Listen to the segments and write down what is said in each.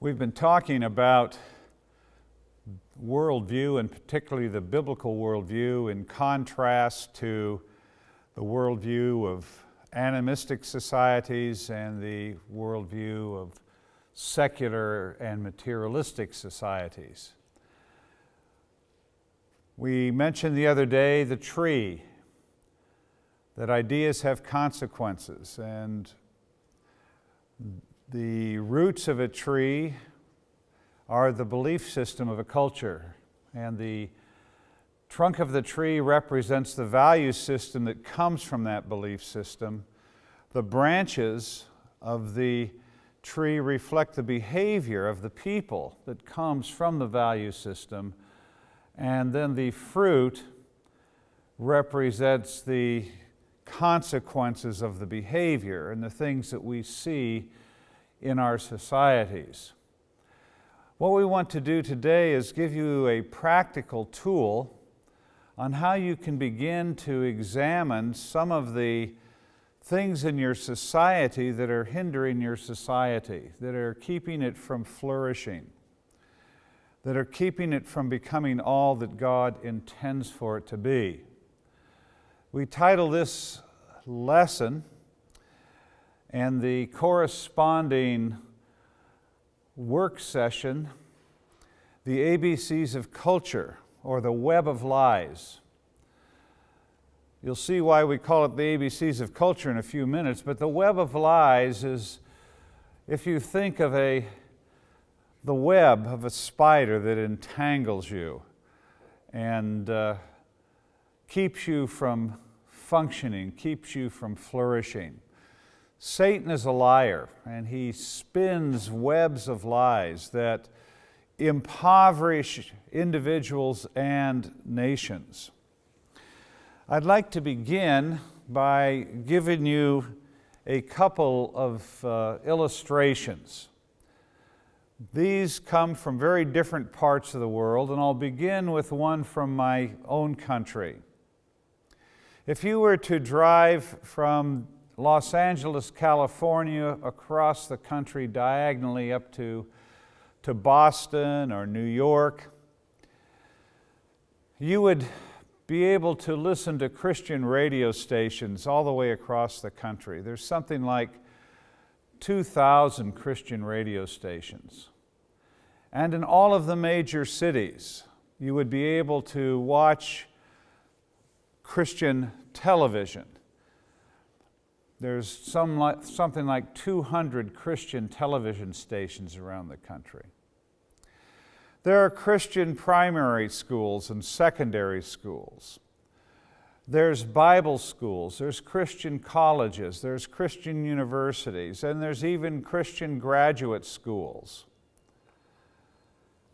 We've been talking about worldview, and particularly the biblical worldview, in contrast to the worldview of animistic societies and the worldview of secular and materialistic societies. We mentioned the other day the tree, that ideas have consequences, and the roots of a tree are the belief system of a culture, and the trunk of the tree represents the value system that comes from that belief system. The branches of the tree reflect the behavior of the people that comes from the value system, and then the fruit represents the consequences of the behavior and the things that we see in our societies. What we want to do today is give you a practical tool on how you can begin to examine some of the things in your society that are hindering your society, that are keeping it from flourishing, that are keeping it from becoming all that God intends for it to be. We title this lesson and the corresponding work session, The ABCs of Culture, or the Web of Lies. You'll see why we call it the ABCs of Culture in a few minutes, but the Web of Lies is, if you think of the web of a spider that entangles you and keeps you from functioning, keeps you from flourishing. Satan is a liar, and he spins webs of lies that impoverish individuals and nations. I'd like to begin by giving you a couple of illustrations. These come from very different parts of the world, and I'll begin with one from my own country. If you were to drive from Los Angeles, California, across the country diagonally up to Boston or New York, you would be able to listen to Christian radio stations all the way across the country. There's something like 2,000 Christian radio stations. And in all of the major cities, you would be able to watch Christian television. There's something like 200 Christian television stations around the country. There are Christian primary schools and secondary schools. There's Bible schools, there's Christian colleges, there's Christian universities, and there's even Christian graduate schools.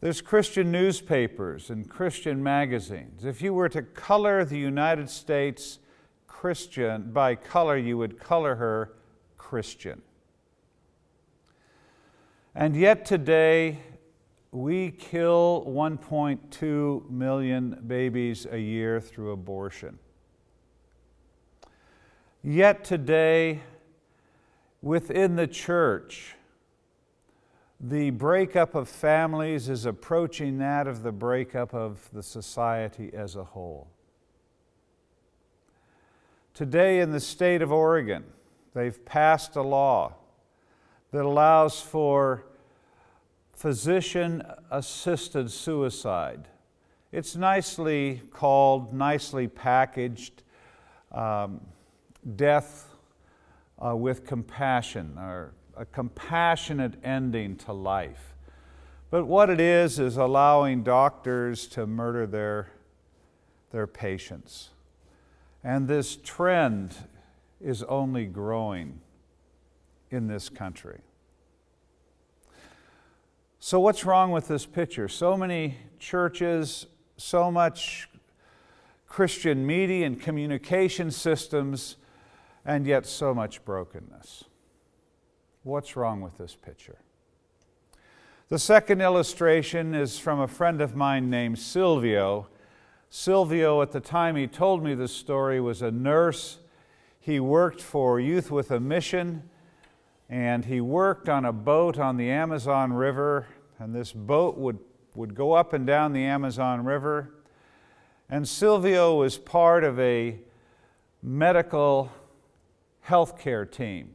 There's Christian newspapers and Christian magazines. If you were to color the United States Christian by color, you would color her Christian. And yet today, we kill 1.2 million babies a year through abortion. Yet today, within the church, the breakup of families is approaching that of the breakup of the society as a whole. Today in the state of Oregon, they've passed a law that allows for physician-assisted suicide. It's nicely called, nicely packaged, death with compassion, or a compassionate ending to life. But what it is allowing doctors to murder their patients. And this trend is only growing in this country. So what's wrong with this picture? So many churches, so much Christian media and communication systems, and yet so much brokenness. What's wrong with this picture? The second illustration is from a friend of mine named Silvio. Silvio, at the time he told me this story, was a nurse. He worked for Youth with a Mission and he worked on a boat on the Amazon River, and this boat would go up and down the Amazon River. And Silvio was part of a medical healthcare team.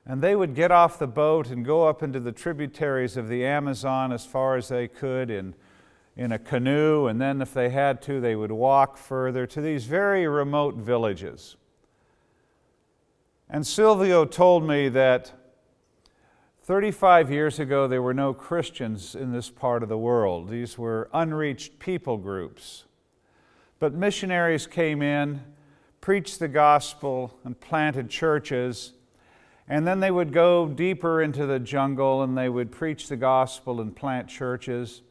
And they would get off the boat and go up into the tributaries of the Amazon as far as they could in a canoe, and then if they had to, they would walk further to these very remote villages. And Silvio told me that 35 years ago there were no Christians in this part of the world. These were unreached people groups. But missionaries came in, preached the gospel, and planted churches. And then they would go deeper into the jungle and they would preach the gospel and plant churches.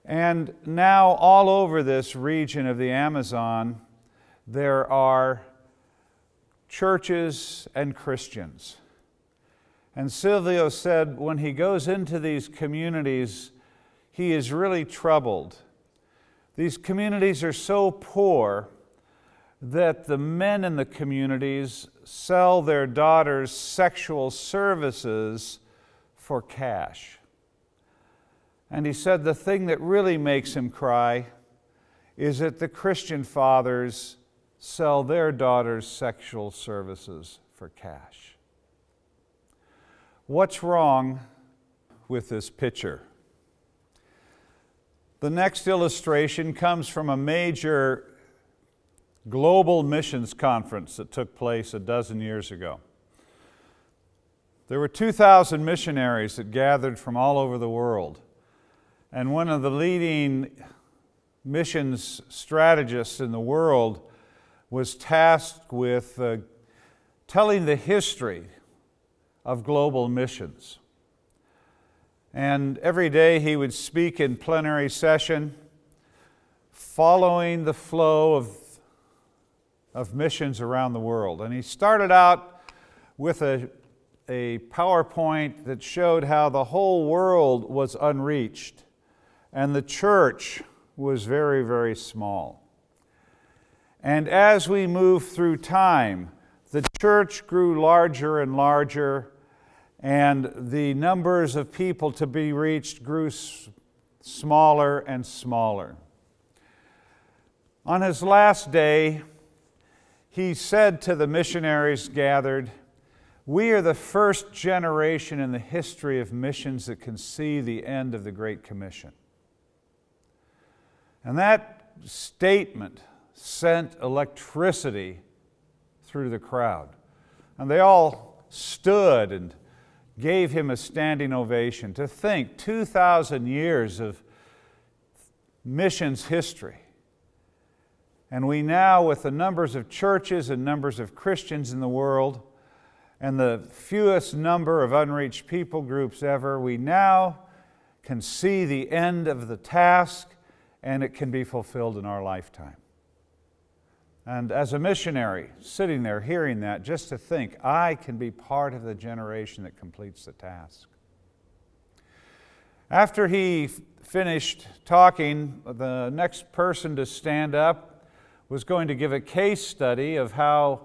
And now all over this region of the Amazon, there are churches and Christians. And Silvio said when he goes into these communities, he is really troubled. These communities are so poor that the men in the communities sell their daughters' sexual services for cash. And he said the thing that really makes him cry is that the Christian fathers sell their daughters' sexual services for cash. What's wrong with this picture? The next illustration comes from a major global missions conference that took place a dozen years ago. There were 2,000 missionaries that gathered from all over the world. And one of the leading missions strategists in the world was tasked with telling the history of global missions. And every day he would speak in plenary session, following the flow of missions around the world. And he started out with a PowerPoint that showed how the whole world was unreached and the church was very, very small. And as we moved through time, the church grew larger and larger, and the numbers of people to be reached grew smaller and smaller. On his last day, he said to the missionaries gathered, "We are the first generation in the history of missions that can see the end of the Great Commission." And that statement sent electricity through the crowd. And they all stood and gave him a standing ovation. To think 2,000 years of missions history. And we now, with the numbers of churches and numbers of Christians in the world, and the fewest number of unreached people groups ever, we now can see the end of the task, and it can be fulfilled in our lifetime. And as a missionary, sitting there hearing that, just to think, I can be part of the generation that completes the task. After he finished talking, the next person to stand up was going to give a case study of how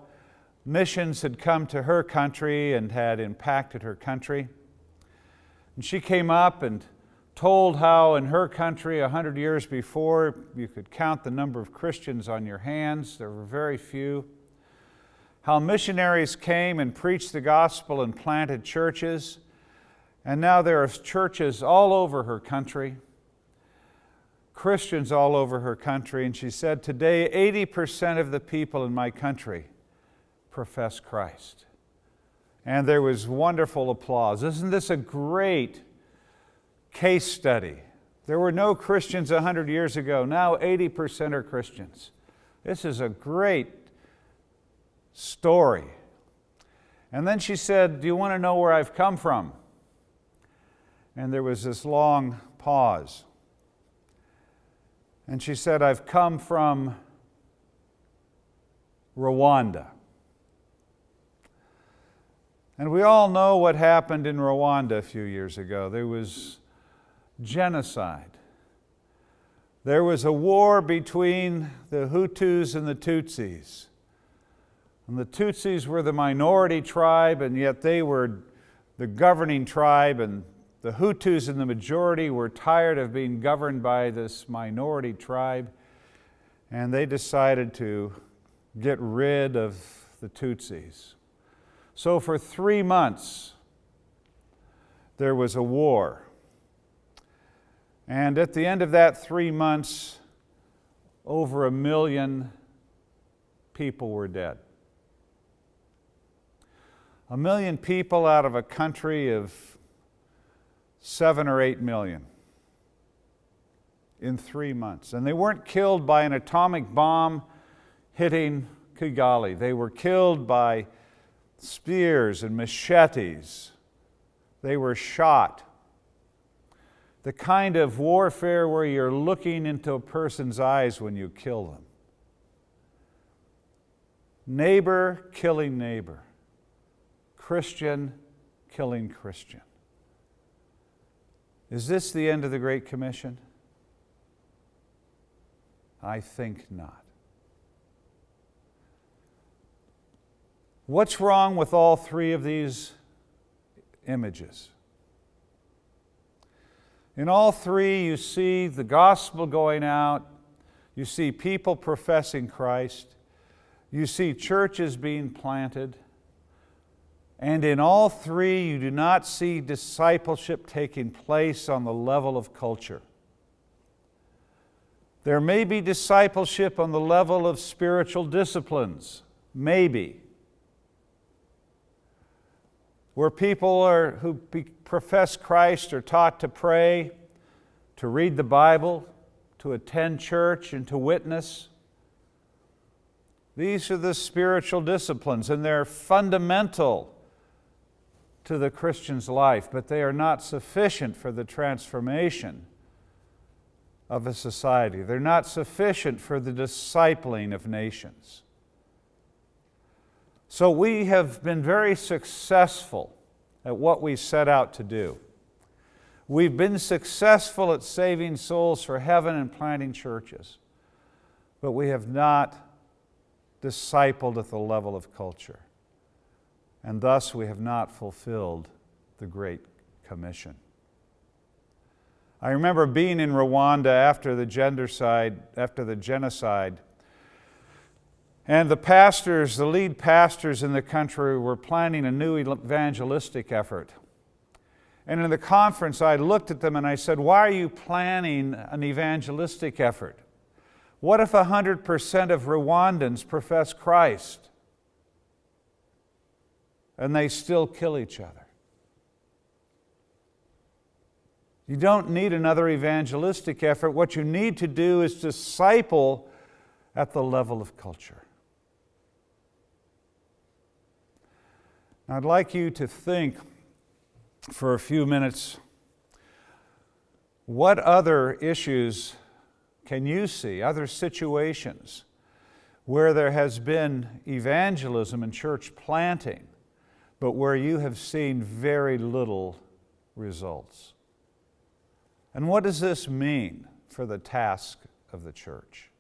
missions had come to her country and had impacted her country. And she came up and told how in her country 100 years before you could count the number of Christians on your hands. There were very few. How missionaries came and preached the gospel and planted churches. And now there are churches all over her country, Christians all over her country. And she said, today 80% of the people in my country profess Christ. And there was wonderful applause. Isn't this a great case study? There were no Christians 100 years ago. Now 80% are Christians. This is a great story. And then she said, do you want to know where I've come from? And there was this long pause. And she said, I've come from Rwanda. And we all know what happened in Rwanda a few years ago. There was genocide. There was a war between the Hutus and the Tutsis. And the Tutsis were the minority tribe, and yet they were the governing tribe, and the Hutus in the majority were tired of being governed by this minority tribe, and they decided to get rid of the Tutsis. So for 3 months, there was a war. And at the end of that 3 months, over 1 million people were dead. 1 million people out of a country of 7 or 8 million in 3 months. And they weren't killed by an atomic bomb hitting Kigali. They were killed by spears and machetes. They were shot. The kind of warfare where you're looking into a person's eyes when you kill them. Neighbor killing neighbor. Christian killing Christian. Is this the end of the Great Commission? I think not. What's wrong with all three of these images? In all three, you see the gospel going out, you see people professing Christ, you see churches being planted, and in all three, you do not see discipleship taking place on the level of culture. There may be discipleship on the level of spiritual disciplines, maybe, where people who profess Christ are taught to pray, to read the Bible, to attend church, and to witness. These are the spiritual disciplines, and they're fundamental to the Christian's life, but they are not sufficient for the transformation of a society. They're not sufficient for the discipling of nations. So we have been very successful at what we set out to do. We've been successful at saving souls for heaven and planting churches, but we have not discipled at the level of culture. And thus we have not fulfilled the Great Commission. I remember being in Rwanda after the genocide, and the lead pastors in the country were planning a new evangelistic effort. And in the conference, I looked at them and I said, "Why are you planning an evangelistic effort? What if 100% of Rwandans profess Christ and they still kill each other?" You don't need another evangelistic effort. What you need to do is disciple at the level of culture. Now, I'd like you to think for a few minutes, what other issues can you see, other situations where there has been evangelism and church planting, but where you have seen very little results? And what does this mean for the task of the church?